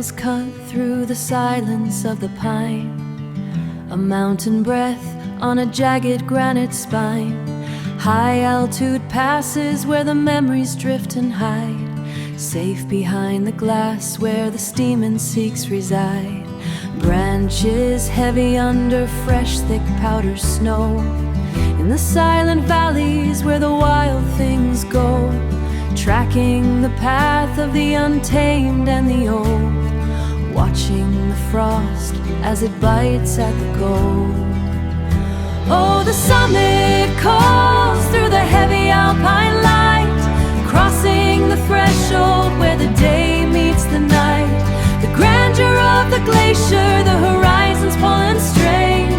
wings cut through the silence of the pine, a mountain breath on a jagged granite spine. High altitude passes where the memories drift and hide, safe behind the glass where the steam and seeks reside. Branches heavy under fresh thick powder snow, in the silent valleys where the wild things go, tracking the path of the untamed and the old, watching the frost as it bites at the gold. Oh, the summit calls through the heavy alpine light, crossing the threshold where the day meets the night. The grandeur of the glacier, the horizon's pulling strain,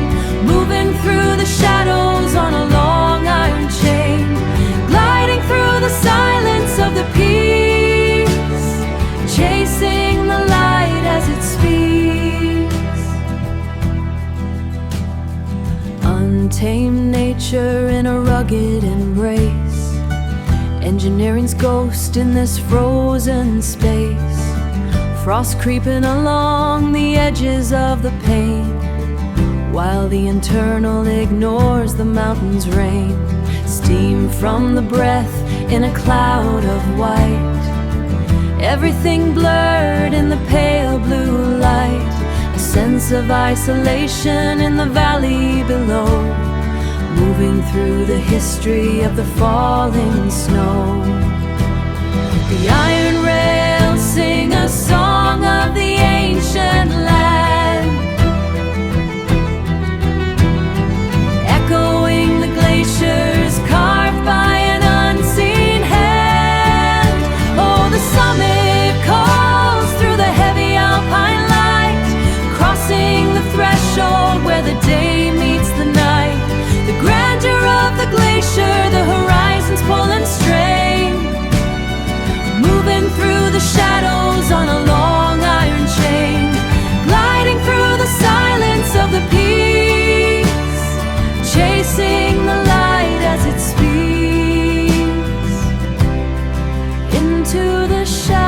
moving through the shadows on a long iron chain, gliding through the silence of the peaks, chasing the light as it speaks. Untamed nature in a rugged embrace, engineering's ghost in this frozen space, frost creeping along the edges of the pane, while the internal ignores the mountain's rain. Steam from the breath in a cloud of white, everything blurred in the pale blue light, a sense of isolation in the valley below, moving through the history of the falling snow. The iron rails sing a song of the ancient land, echoing the glaciers carved by an unseen hand. Oh, the summit calls through the heavy alpine light, crossing the threshold where the day meets the night. The grandeur of the glacier, the horizon's pulling strain, moving through the shadows on a long iron chain, gliding through the silence of the peaks, chasing the light as it speaks into the shadows.